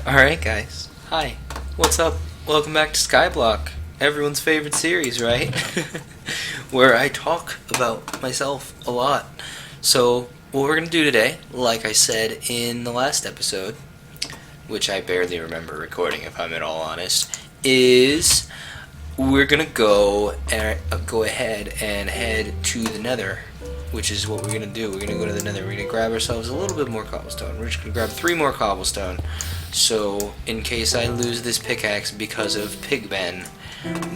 Alright, guys. Hi. What's up? Welcome back to Skyblock. Everyone's favorite series, right? Where I talk about myself a lot. So, what we're going to do today, like I said in the last episode, which I barely remember recording if I'm at all honest, is we're going to go ahead and head to the Nether. Which is what we're going to do. We're going to go to the Nether. We're going to grab ourselves a little bit more cobblestone. We're just going to grab 3 more cobblestone. So, in case I lose this pickaxe because of Pigben,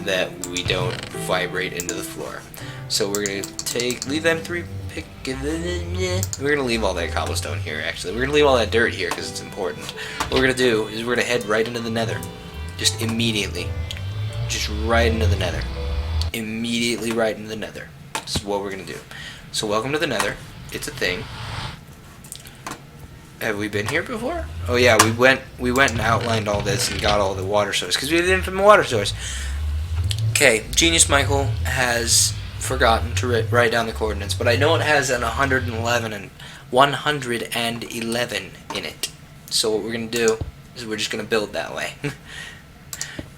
that we don't vibrate into the floor. So we're going to leave them 3 We're going to leave all that cobblestone here, actually. We're going to leave all that dirt here because it's important. What we're going to do is we're going to head right into the Nether. Just immediately. Just right into the Nether. Immediately right into the Nether. This is what we're going to do. So welcome to the Nether. It's a thing. Have we been here before? Oh yeah, we went and outlined all this and got all the water source because we did from the water source. Okay, Genius Michael has forgotten to write down the coordinates, but I know it has an 111 in it. So what we're gonna do is we're just gonna build that way.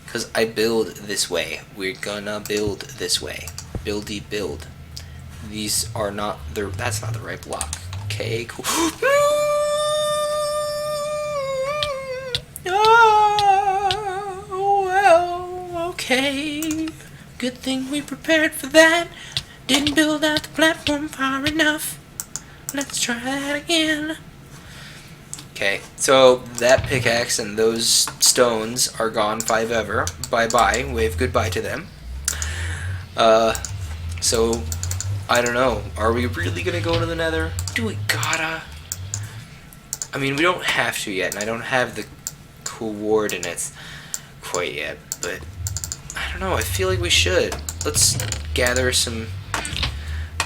Because I build this way. We're gonna build this way. Buildy build. These are not the. That's not the right block. Okay, cool. Oh, well, okay. Good thing we prepared for that. Didn't build out the platform far enough. Let's try that again. Okay, so that pickaxe and those stones are gone forever. Bye-bye. Wave goodbye to them. So. I don't know. Are we really gonna go to the Nether? Do we gotta? I mean, we don't have to yet, and I don't have the coordinates quite yet, but I don't know. I feel like we should. Let's gather some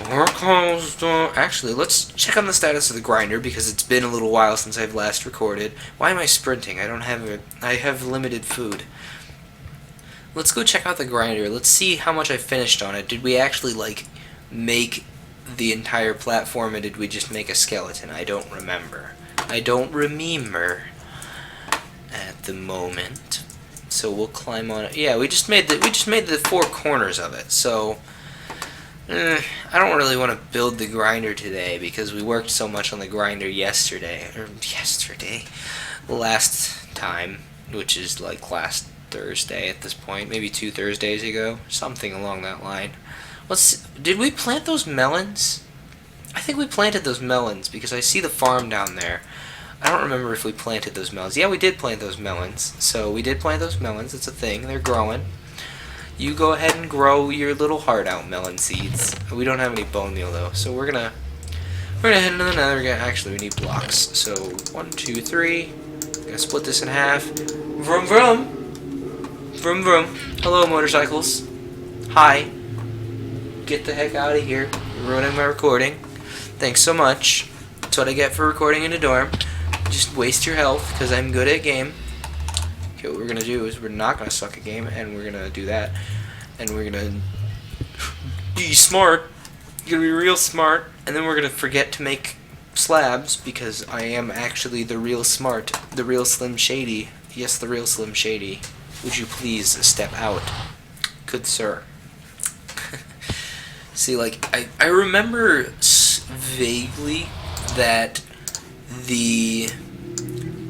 more cobblestone. Actually, let's check on the status of the grinder because it's been a little while since I've last recorded. Why am I sprinting? I have limited food. Let's go check out the grinder. Let's see how much I finished on it. Did we actually, make the entire platform, or did we just make a skeleton? I don't remember. I don't remember at the moment. So we'll climb on it. Yeah, we just made the 4 corners of it. So I don't really want to build the grinder today because we worked so much on the grinder last time, which is like last Thursday at this point, maybe 2 Thursdays ago, something along that line. Did we plant those melons? I think we planted those melons because I see the farm down there. I don't remember if we planted those melons. Yeah, we did plant those melons. So we did plant those melons. It's a thing. They're growing. You go ahead and grow your little heart out melon seeds. We don't have any bone meal though, so we're gonna head into the Nether. Actually, we need blocks. So 1, 2, 3. Gonna split this in half. Vroom vroom. Vroom vroom. Hello, motorcycles. Hi. Get the heck out of here. You're ruining my recording. Thanks so much. That's what I get for recording in a dorm. Just waste your health because I'm good at game. Okay, what we're going to do is we're not going to suck at game, and we're going to do that. And we're going to be smart. You're going to be real smart. And then we're going to forget to make slabs because I am actually the real smart. The real Slim Shady. Yes, the real Slim Shady. Would you please step out? Good sir. See, I remember vaguely that the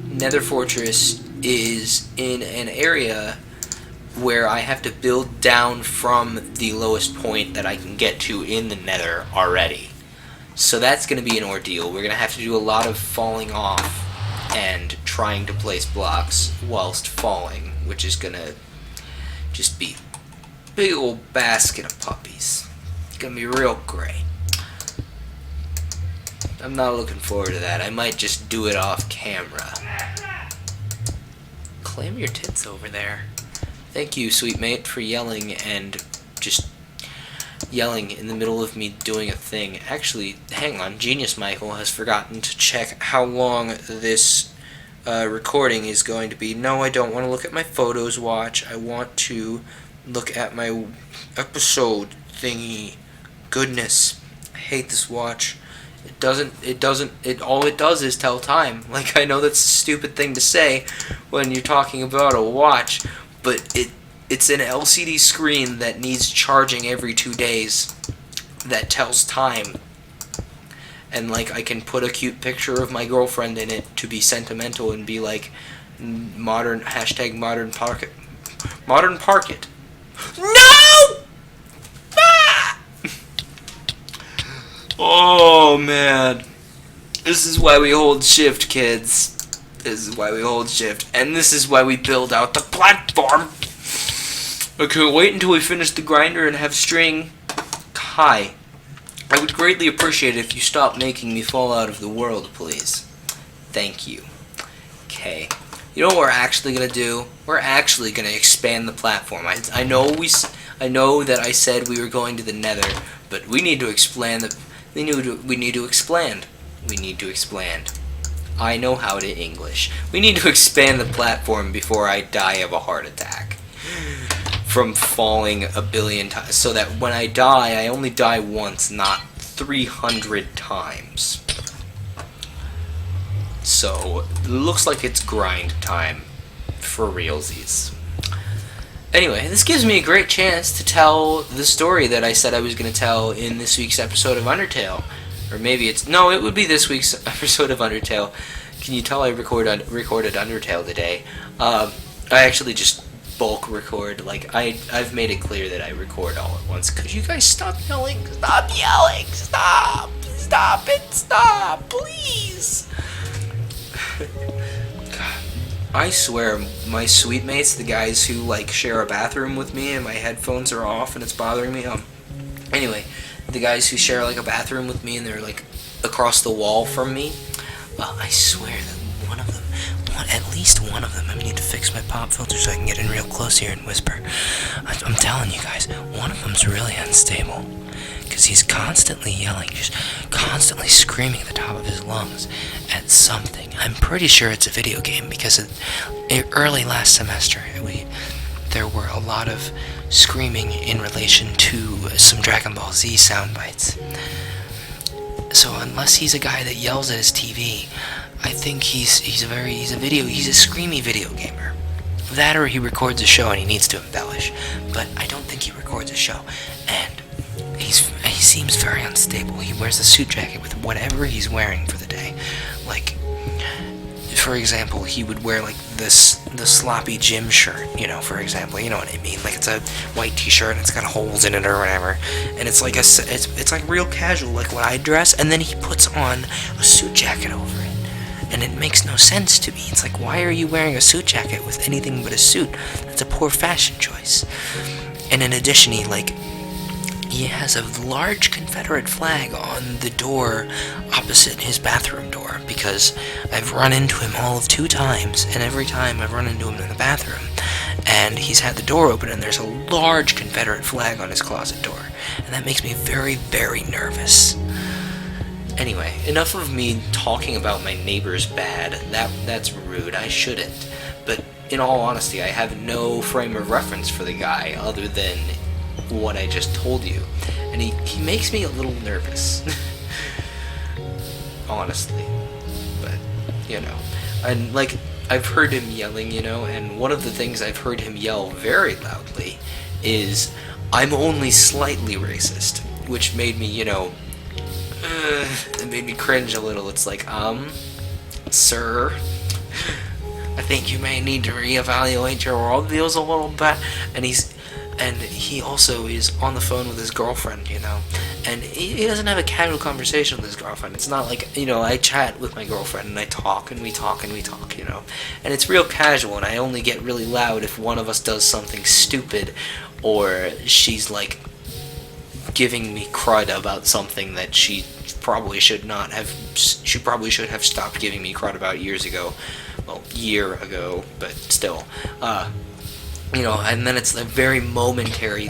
Nether Fortress is in an area where I have to build down from the lowest point that I can get to in the Nether already. So that's going to be an ordeal. We're going to have to do a lot of falling off and trying to place blocks whilst falling, which is going to just be a big old basket of puppies. Gonna be real great. I'm not looking forward to that. I might just do it off camera. Clam your tits over there. Thank you, sweet mate, for yelling and just yelling in the middle of me doing a thing. Actually, hang on. Genius Michael has forgotten to check how long this recording is going to be. No, I don't want to look at my photos watch. I want to look at my episode thingy. Goodness, I hate this watch. It all it does is tell time. Like, I know that's a stupid thing to say when you're talking about a watch, but it's an LCD screen that needs charging every 2 days that tells time. And like, I can put a cute picture of my girlfriend in it to be sentimental and be like, modern hashtag modern pocket. Modern Parket. No! Ah! Oh man. This is why we hold shift, kids. This is why we hold shift. And this is why we build out the platform. I can't wait until we finish the grinder and have string. Hi. I would greatly appreciate it if you stop making me fall out of the world, please. Thank you. Okay. You know what we're actually gonna do? We're actually gonna expand the platform. I know that I said we were going to the Nether, but we need to expand. We need to expand. We need to expand. I know how to English. We need to expand the platform before I die of a heart attack from falling a billion times, so that when I die, I only die once, not 300 times. So, looks like it's grind time for realsies. Anyway, this gives me a great chance to tell the story that I said I was going to tell in this week's episode of Undertale. Or maybe it's... No, it would be this week's episode of Undertale. Can you tell I recorded Undertale today? I actually just bulk record. Like, I've made it clear that I record all at once. Could you guys stop yelling? Stop yelling! Stop! Stop it! Stop! Please! God, I swear, my suite mates, the guys who like share a bathroom with me and my headphones are off and it's bothering me. Anyway, the guys who share like a bathroom with me and they're like across the wall from me. Well, I swear that at least one of them. I need to fix my pop filter so I can get in real close here and whisper. I'm telling you guys, one of them's really unstable. Because he's constantly yelling, just constantly screaming at the top of his lungs at something. I'm pretty sure it's a video game because early last semester there were a lot of screaming in relation to some Dragon Ball Z sound bites. So unless he's a guy that yells at his TV, I think he's a screamy video gamer. That or he records a show and he needs to embellish. But I don't think he records a show. And he seems very unstable. He wears a suit jacket with whatever he's wearing for the day. Like, for example, he would wear like the sloppy gym shirt, for example, you know what I mean? Like, it's a white t-shirt and it's got holes in it or whatever. And it's like it's like real casual, like what I dress, and then he puts on a suit jacket over it. And it makes no sense to me. It's like, why are you wearing a suit jacket with anything but a suit? That's a poor fashion choice. And in addition, he has a large Confederate flag on the door opposite his bathroom door, because I've run into him all of 2 times, and every time I've run into him in the bathroom, and he's had the door open, and there's a large Confederate flag on his closet door, and that makes me very, very nervous. Anyway, enough of me talking about my neighbor's bad. That's rude. I shouldn't. But in all honesty, I have no frame of reference for the guy other than what I just told you. And he makes me a little nervous. Honestly. But, And, like, I've heard him yelling, and one of the things I've heard him yell very loudly is, "I'm only slightly racist," which made me, it made me cringe a little. It's like, sir, I think you may need to reevaluate your worldviews a little bit. And he also is on the phone with his girlfriend, and he doesn't have a casual conversation with his girlfriend. It's not like, I chat with my girlfriend and I talk and we talk and we talk, and it's real casual, and I only get really loud if one of us does something stupid or she's like giving me crud about something that she probably should have stopped giving me crud about years ago. Well, year ago, but still. And then it's like very momentarily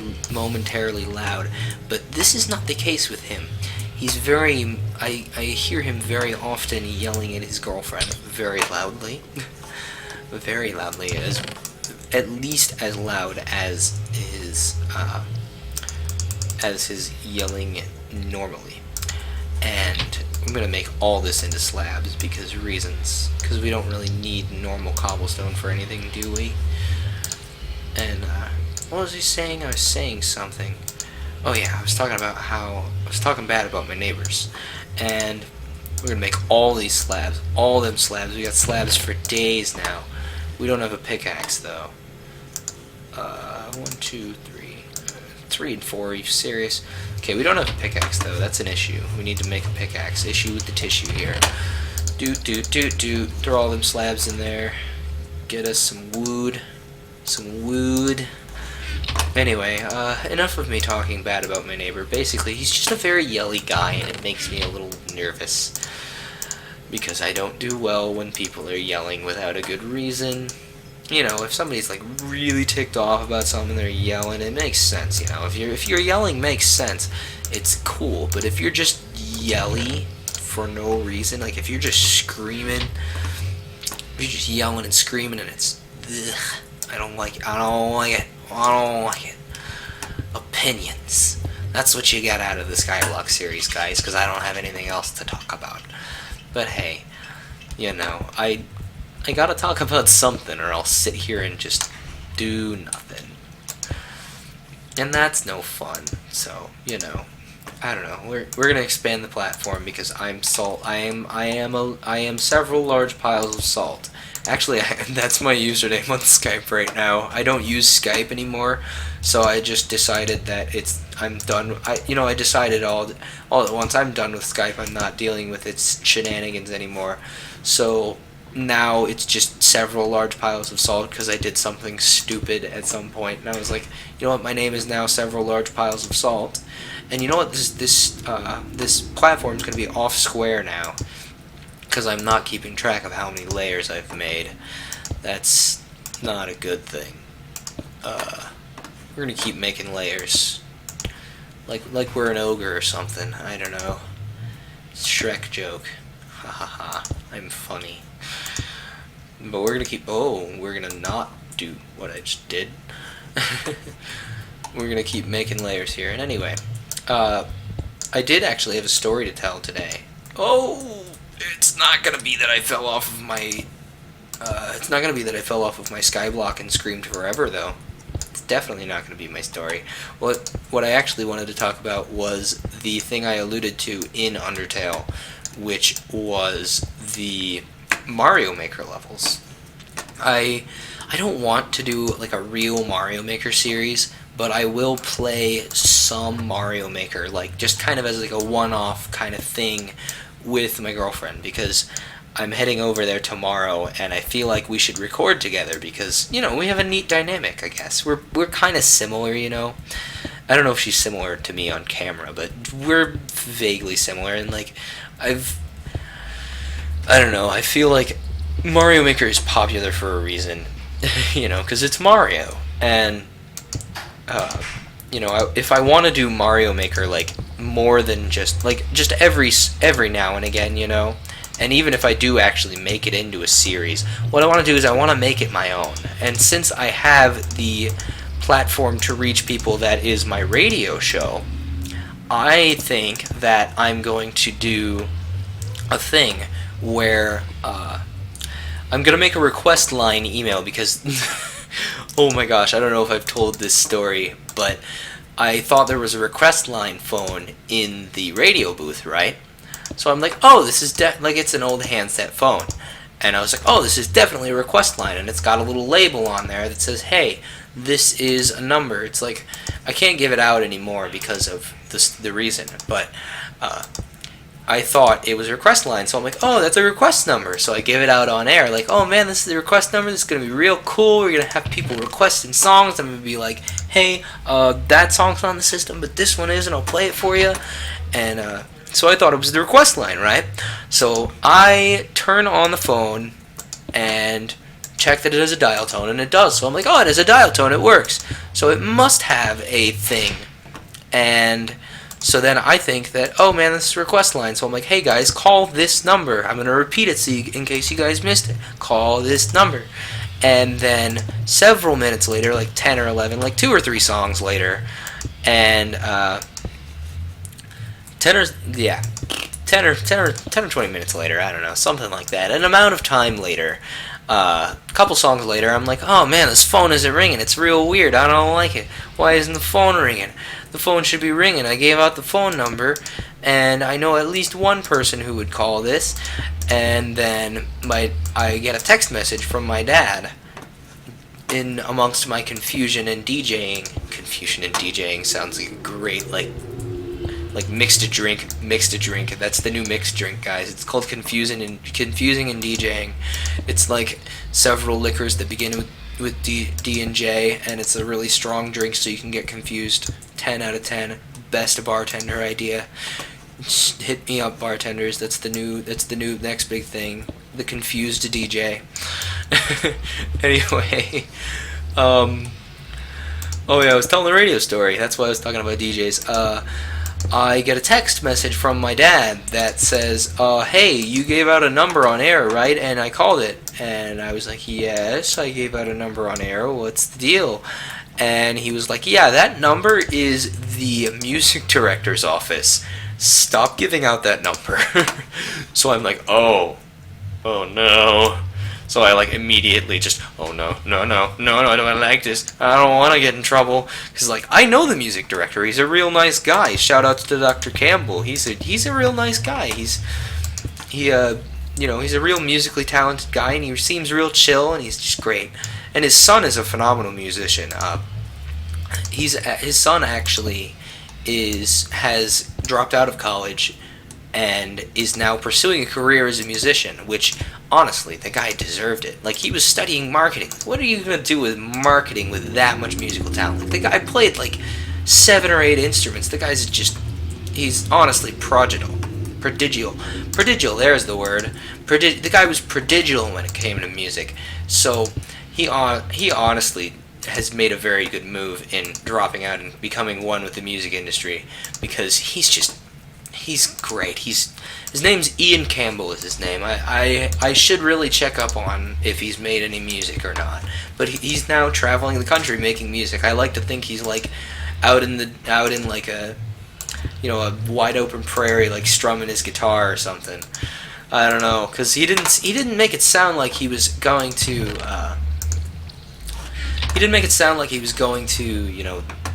loud. But this is not the case with him. He's I hear him very often yelling at his girlfriend very loudly. Very loudly, at least as loud as his yelling normally. And I'm gonna make all this into slabs because reasons. Because we don't really need normal cobblestone for anything, do we? And what was he saying? I was saying something. Oh yeah, I was talking bad about my neighbors, and we're gonna make all these slabs, all them slabs. We got slabs for days now. We don't have a pickaxe though. 1, 2, 3 and 4. Are you serious? Okay, we don't have a pickaxe though. That's an issue. We need to make a pickaxe. Issue with the tissue here. Throw all them slabs in there. Get us some wood. Anyway, enough of me talking bad about my neighbor. Basically, he's just a very yelly guy, and it makes me a little nervous. Because I don't do well when people are yelling without a good reason. You know, if somebody's like really ticked off about something, they're yelling, it makes sense, you know. If you're yelling makes sense, it's cool. But if you're just yelly for no reason, like if you're just screaming, if you're just yelling and screaming and it's ugh, I don't like it. Opinions. That's what you got out of the Skyblock series, guys, because I don't have anything else to talk about. But hey, you know, I gotta talk about something or I'll sit here and just do nothing. And that's no fun. So, you know, I don't know. We're gonna expand the platform because I am several large piles of salt. Actually, that's my username on Skype right now. I don't use Skype anymore, so I just decided that I'm done. I decided all at once. I'm done with Skype. I'm not dealing with its shenanigans anymore. So now it's just several large piles of salt because I did something stupid at some point, and I was like, you know what? My name is now several large piles of salt, and you know what? This platform is going to be off square now. Because I'm not keeping track of how many layers I've made. That's not a good thing. We're gonna keep making layers. Like we're an ogre or something. I don't know. Shrek joke. Ha ha ha. I'm funny. But we're gonna keep... Oh, we're gonna not do what I just did. We're gonna keep making layers here. And anyway, I did actually have a story to tell today. Oh! It's not gonna be that I fell off of my. It's not gonna be that I fell off of my Skyblock and screamed forever, though. It's definitely not gonna be my story. What I actually wanted to talk about was the thing I alluded to in Undertale, which was the Mario Maker levels. I don't want to do like a real Mario Maker series, but I will play some Mario Maker, like just kind of as like a one-off kind of thing with my girlfriend, because I'm heading over there tomorrow and I feel like we should record together because, you know, we have a neat dynamic, I guess. We're kind of similar, you know. I don't know if she's similar to me on camera, but we're vaguely similar, and like I don't know, I feel like Mario Maker is popular for a reason, you know, because it's Mario, and you know, if I want to do Mario Maker like more than just every now and again, you know, and even if I do actually make it into a series, what I want to do is I want to make it my own. And since I have the platform to reach people that is my radio show, I think that I'm going to do a thing where I'm going to make a request line email because oh my gosh, I don't know if I've told this story, but I thought there was a request line phone in the radio booth, right? So I'm like, oh, this is like it's an old handset phone. And I was like, oh, this is definitely a request line, and it's got a little label on there that says, hey, this is a number. It's like, I can't give it out anymore because of the reason, but I thought it was a request line, so I'm like, oh, that's a request number. So I give it out on air, like, oh man, this is the request number, this is going to be real cool, we're going to have people requesting songs, I'm going to be like, hey, that song's on the system, but this one isn't, I'll play it for you, and so I thought it was the request line, right? So I turn on the phone and check that it has a dial tone, and it does, so I'm like, oh, it has a dial tone, it works, so it must have a thing, and so then I think that, oh man, this is a request line. So I'm like, hey guys, call this number. I'm going to repeat it so in case you guys missed it. Call this number. And then several minutes later, like 10 or 11, like 2 or 3 songs later, and 10 10 or 20 minutes later, I don't know, something like that, an amount of time later, a couple songs later, I'm like, oh man, this phone isn't ringing. It's real weird. I don't like it. Why isn't the phone ringing? The phone should be ringing. I gave out the phone number, and I know at least one person who would call this. And then I get a text message from my dad. In amongst my confusion and DJing sounds like a great like mixed a drink. That's the new mixed drink, guys. It's called confusing and DJing. It's like several liquors that begin with D and J, and it's a really strong drink, so you can get confused. 10 out of 10. Best bartender idea. Hit me up, bartenders. That's the new next big thing. The confused DJ. Anyway, oh yeah, I was telling the radio story. That's why I was talking about DJs. I get a text message from my dad that says, hey, you gave out a number on air, right? And I called it. And I was like, yes, I gave out a number on air. What's the deal? And he was like, yeah, that number is the music director's office. Stop giving out that number. So I'm like, oh no. So I like immediately just, oh no, I don't like this. I don't want to get in trouble. Because like, I know the music director. He's a real nice guy. Shout out to Dr. Campbell. He's a real nice guy. He's a real musically talented guy, and he seems real chill, and he's just great. And his son is a phenomenal musician. His son actually has dropped out of college and is now pursuing a career as a musician, which, honestly, the guy deserved it. Like, he was studying marketing. What are you going to do with marketing with that much musical talent? The guy played, like, 7 or 8 instruments. The guy's just, he's honestly prodigal, there's the word. The guy was prodigal when it came to music. So, he honestly has made a very good move in dropping out and becoming one with the music industry, because he's great. His name's Ian Campbell is his name. I should really check up on if he's made any music or not. But he's now traveling the country making music. I like to think he's like out in like a wide open prairie, like strumming his guitar or something. I don't know, cuz he didn't make it sound like he was going to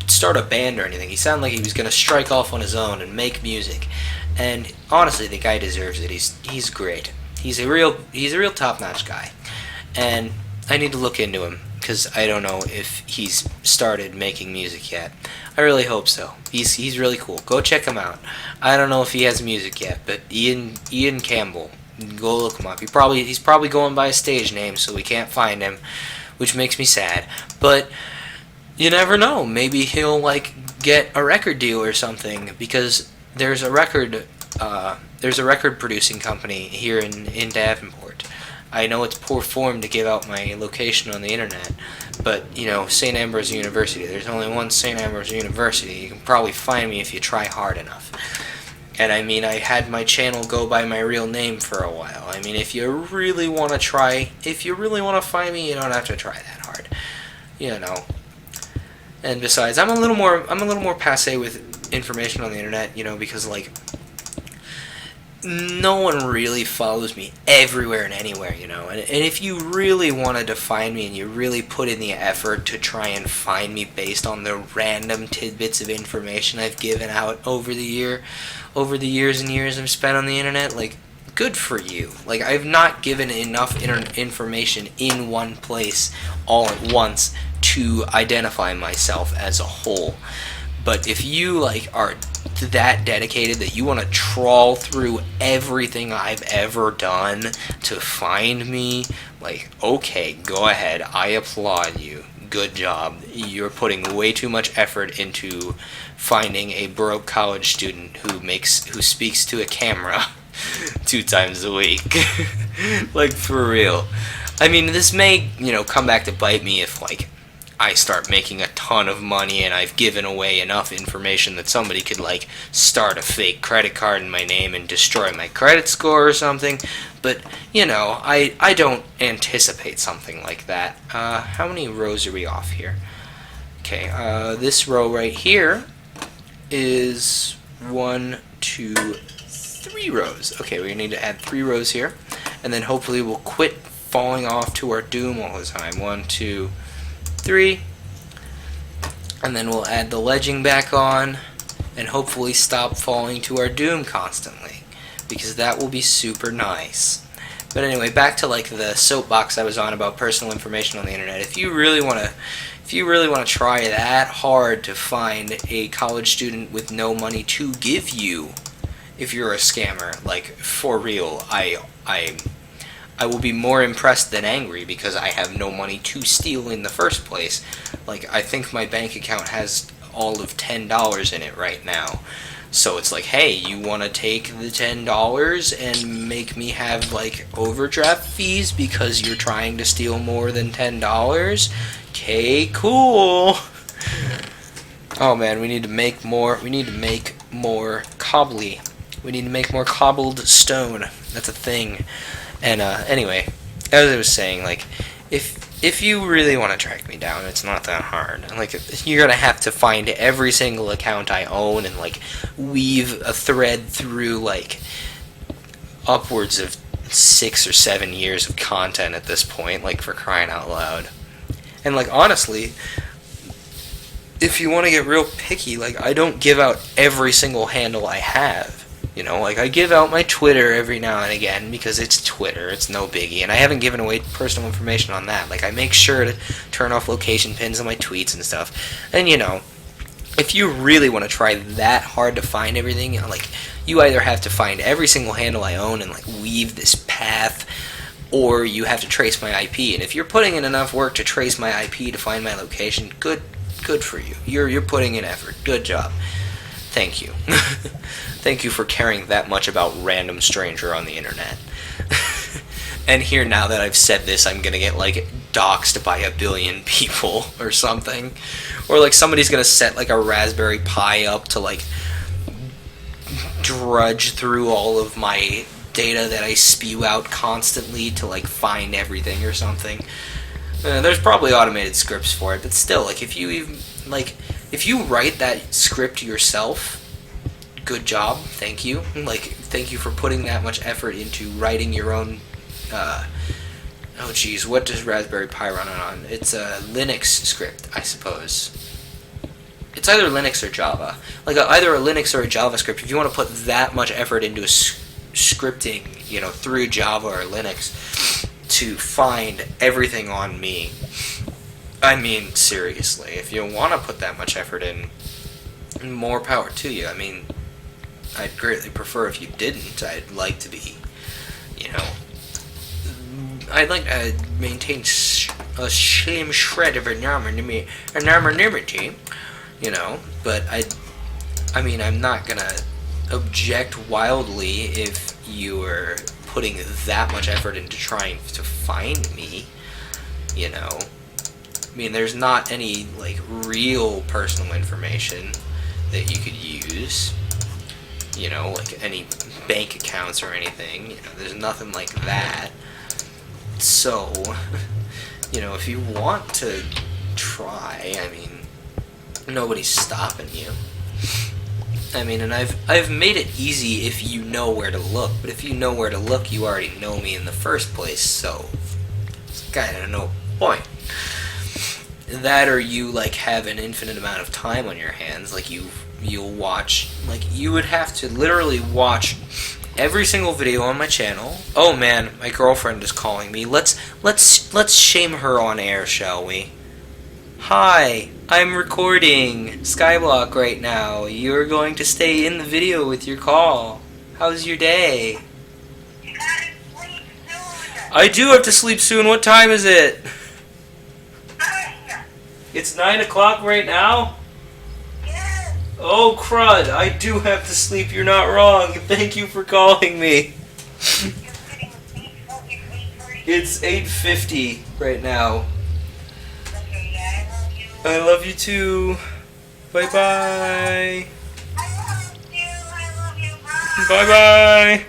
start a band or anything. He sounded like he was going to strike off on his own and make music. And honestly, the guy deserves it. He's great. He's a real top-notch guy. And I need to look into him, because I don't know if he's started making music yet. I really hope so. He's really cool. Go check him out. I don't know if he has music yet, but Ian Campbell, go look him up. He's probably going by a stage name, so we can't find him, which makes me sad. But you never know. Maybe he'll like get a record deal or something, because there's a record producing company here in Davenport. I know it's poor form to give out my location on the internet, but St. Ambrose University. There's only one St. Ambrose University. You can probably find me if you try hard enough. And I mean, I had my channel go by my real name for a while. I mean, if you really want to find me, you don't have to try that hard. And besides, I'm a little more passé with information on the internet, because like no one really follows me everywhere and anywhere, and if you really wanted to find me and you really put in the effort to try and find me based on the random tidbits of information I've given out over the years and years I've spent on the internet, like, good for you. Like, I've not given enough information in one place all at once to identify myself as a whole. But if you are that dedicated that you want to trawl through everything I've ever done to find me, okay, go ahead. I applaud you. Good job. You're putting way too much effort into finding a broke college student who speaks to a camera 2 times a week. For real. I mean, this may, come back to bite me if, I start making a ton of money and I've given away enough information that somebody could start a fake credit card in my name and destroy my credit score or something. But I don't anticipate something like that. How many rows are we off here? Okay, this row right here is 1, 2, 3 rows. Okay, we need to add 3 rows here. And then hopefully we'll quit falling off to our doom all the time. 1, 2, 3. And then we'll add the ledging back on and hopefully stop falling to our doom constantly, because that will be super nice. But anyway, back to like the soapbox I was on about personal information on the internet. If you really want to try that hard to find a college student with no money to give you, if you're a scammer, like for real, I will be more impressed than angry, because I have no money to steal in the first place. Like, I think my bank account has all of $10 in it right now. So it's like, hey, you want to take the $10 and make me have, like, overdraft fees because you're trying to steal more than $10? Okay, cool. Oh man, we need to make more cobbly. We need to make more cobbled stone. That's a thing. And anyway, as I was saying, like, if you really want to track me down, it's not that hard. Like, you're gonna have to find every single account I own and like weave a thread through like upwards of 6 or 7 years of content at this point, like, for crying out loud. And like, honestly, if you want to get real picky, like, I don't give out every single handle I have. You know, like, I give out my Twitter every now and again because it's Twitter, it's no biggie, and I haven't given away personal information on that. Like, I make sure to turn off location pins on my tweets and stuff. And, you know, if you really want to try that hard to find everything, you know, like, you either have to find every single handle I own and, like, weave this path, or you have to trace my IP. And if you're putting in enough work to trace my IP to find my location, good for you. You're putting in effort. Good job. Thank you. Thank you for caring that much about random stranger on the internet. And here, now that I've said this, I'm gonna get like doxxed by 1 billion people or something. Or like somebody's gonna set like a Raspberry Pi up to like drudge through all of my data that I spew out constantly to like find everything or something. There's probably automated scripts for it, but still, like, if you write that script yourself, good job, thank you. Like, thank you for putting that much effort into writing your own, oh geez, what does Raspberry Pi run on? It's a Linux script, I suppose. It's either Linux or Java. Like, either a Linux or a JavaScript. If you want to put that much effort into scripting, you know, through Java or Linux to find everything on me, I mean, seriously, if you want to put that much effort in, more power to you. I mean, I'd greatly prefer if you didn't. I'd like to be, you know, I'd like to maintain a same shred of anonymity, you know, but I mean, I'm not gonna object wildly if you're putting that much effort into trying to find me, you know. I mean, there's not any, like, real personal information that you could use, you know, like any bank accounts or anything, you know, there's nothing like that. So, you know, if you want to try, I mean, nobody's stopping you. I mean, and I've made it easy if you know where to look, but if you know where to look, you already know me in the first place, so it's kind of no point. That, or you, like, have an infinite amount of time on your hands, like, you'll watch, like, you would have to literally watch every single video on my channel. Oh man, my girlfriend is calling me. Let's shame her on air, shall we? Hi, I'm recording Skyblock right now. You're going to stay in the video with your call. How's your day? You gotta sleep soon. I do have to sleep soon. What time is it? 9. It's 9 o'clock right now? Yes. Oh crud, I do have to sleep. You're not wrong. Thank you for calling me. You're getting peaceful. It's 8:30. It's 8:50 right now. Okay, yeah, I love you. I love you too. Bye bye. I love you. Bye. Bye bye.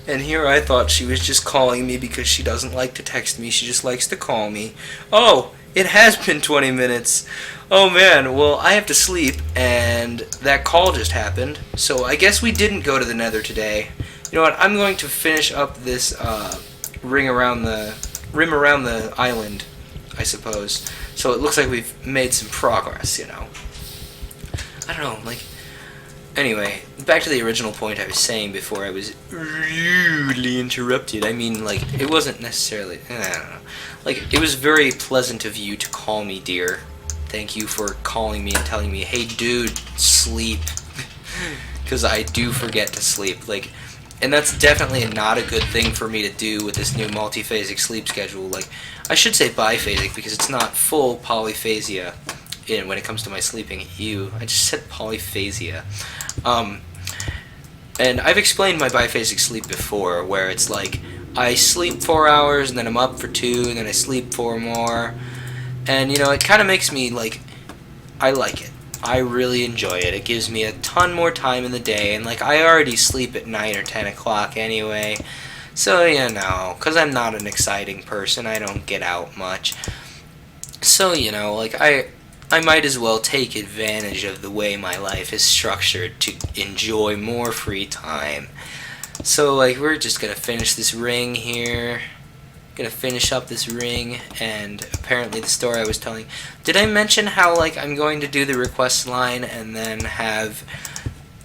And here I thought she was just calling me because she doesn't like to text me. She just likes to call me. Oh, It has been 20 minutes. Oh man, well, I have to sleep, and that call just happened, so I guess we didn't go to the Nether today. You know what? I'm going to finish up this rim around the island, I suppose. So it looks like we've made some progress, you know. I don't know, like. Anyway, back to the original point I was saying before I was rudely interrupted. I mean, like, it wasn't necessarily. I don't know. Like, it was very pleasant of you to call me, dear. Thank you for calling me and telling me, hey, dude, sleep. Because I do forget to sleep. Like, and that's definitely not a good thing for me to do with this new multiphasic sleep schedule. Like, I should say biphasic because it's not full polyphasia when it comes to my sleeping. I just said polyphasia. And I've explained my biphasic sleep before, where it's like I sleep 4 hours and then I'm up for 2 and then I sleep 4 more, and you know, it kind of makes me like, I like it. I really enjoy it. It gives me a ton more time in the day, and like I already sleep at 9 or 10 o'clock anyway, so you know, because I'm not an exciting person, I don't get out much, so you know, like I might as well take advantage of the way my life is structured to enjoy more free time. So, like, we're just gonna finish this ring here. Gonna finish up this ring, and apparently the story I was telling. Did I mention how, like, I'm going to do the request line and then have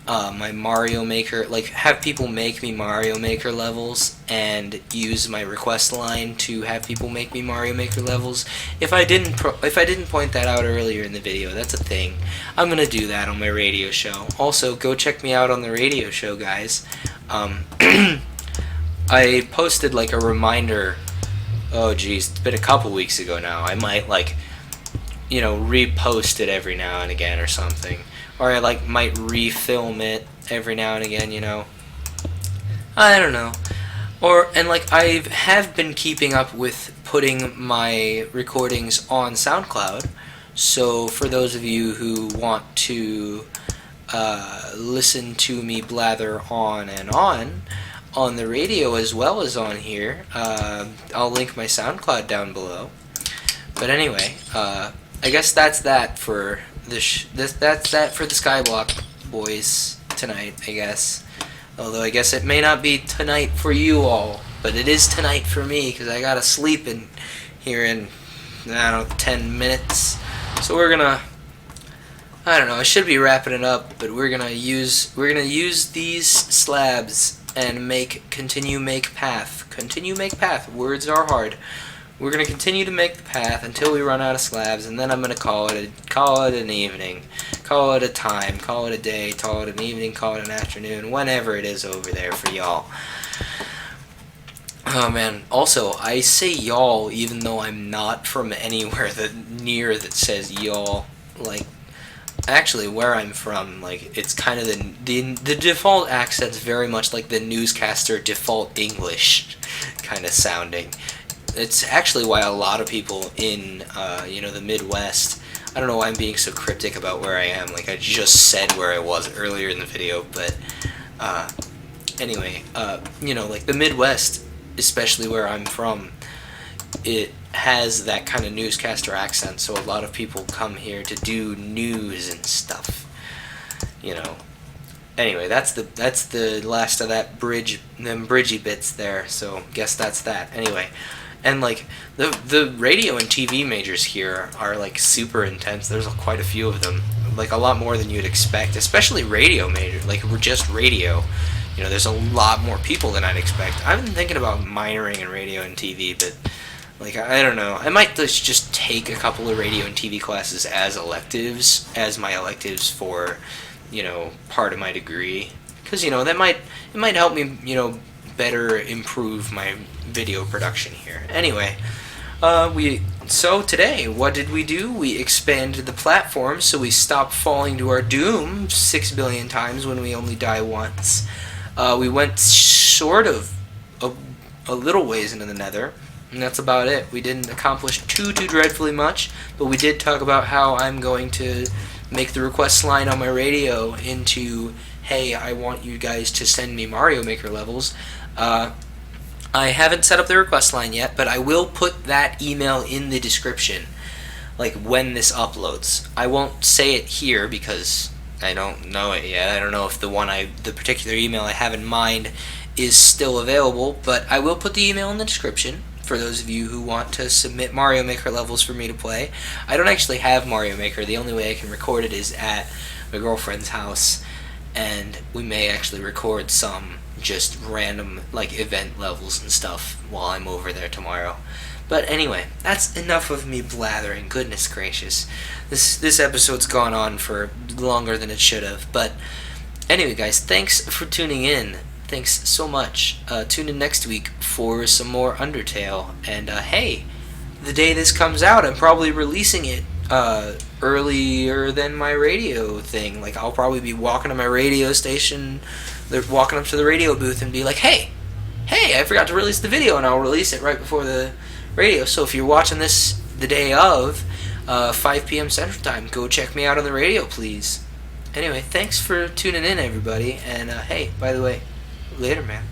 my Mario Maker, like, have people make me Mario Maker levels and use my request line to have people make me Mario Maker levels? If I didn't point that out earlier in the video, that's a thing. I'm gonna do that on my radio show. Also, go check me out on the radio show, guys. I posted like a reminder. Oh geez, it's been a couple weeks ago now. I might like, you know, repost it every now and again or something. Or I like might refilm it every now and again, you know. I don't know. And like I have been keeping up with putting my recordings on SoundCloud. So for those of you who want to listen to me blather on and on the radio as well as on here, I'll link my SoundCloud down below. But anyway, I guess that's that for that's that for the Skyblock boys tonight, I guess. Although I guess it may not be tonight for you all, but it is tonight for me because I gotta sleep in here in, I don't know, 10 minutes. So we're gonna, I don't know, I should be wrapping it up, but we're gonna use these slabs and continue make path. Words are hard. We're gonna continue to make the path until we run out of slabs, and then I'm gonna call it an evening, call it a time, call it a day, call it an evening, call it an afternoon, whenever it is over there for y'all. Oh man. Also, I say y'all even though I'm not from anywhere that says y'all. Like, actually, where I'm from, like, it's kind of the default accent's very much like the newscaster default English kind of sounding. It's actually why a lot of people in, you know, the Midwest, I don't know why I'm being so cryptic about where I am, like I just said where I was earlier in the video, but, anyway, you know, like the Midwest, especially where I'm from, it has that kind of newscaster accent, so a lot of people come here to do news and stuff, you know. Anyway, that's the last of that them bridgy bits there, so guess that's that. Anyway. And like the radio and TV majors here are like super intense. There's quite a few of them, like a lot more than you'd expect. Especially radio major, like we're just radio. You know, there's a lot more people than I'd expect. I've been thinking about minoring in radio and TV, but like I don't know. I might just take a couple of radio and TV classes as electives, as my electives for, you know, part of my degree, because you know it might help me, you know, better improve my video production here. Anyway, so today, what did we do? We expanded the platform so we stopped falling to our doom 6 billion times when we only die once. We went sort of a little ways into the Nether, and that's about it. We didn't accomplish too dreadfully much, but we did talk about how I'm going to make the request line on my radio into, hey, I want you guys to send me Mario Maker levels. I haven't set up the request line yet, but I will put that email in the description. like when this uploads. I won't say it here because I don't know it yet. I don't know if the particular email I have in mind is still available, but I will put the email in the description for those of you who want to submit Mario Maker levels for me to play. I don't actually have Mario Maker. The only way I can record it is at my girlfriend's house, and we may actually record some just random like event levels and stuff while I'm over there tomorrow. But anyway, that's enough of me blathering. Goodness gracious, this episode's gone on for longer than it should have. But anyway, guys, thanks for tuning in. Thanks so much. Tune in next week for some more Undertale. And hey, the day this comes out, I'm probably releasing it earlier than my radio thing. Like, I'll probably be walking to my radio station, walking up to the radio booth and be like, hey, I forgot to release the video, and I'll release it right before the radio. So if you're watching this the day of 5 p.m. Central Time, go check me out on the radio, please. Anyway, thanks for tuning in, everybody. And hey, by the way, later, man.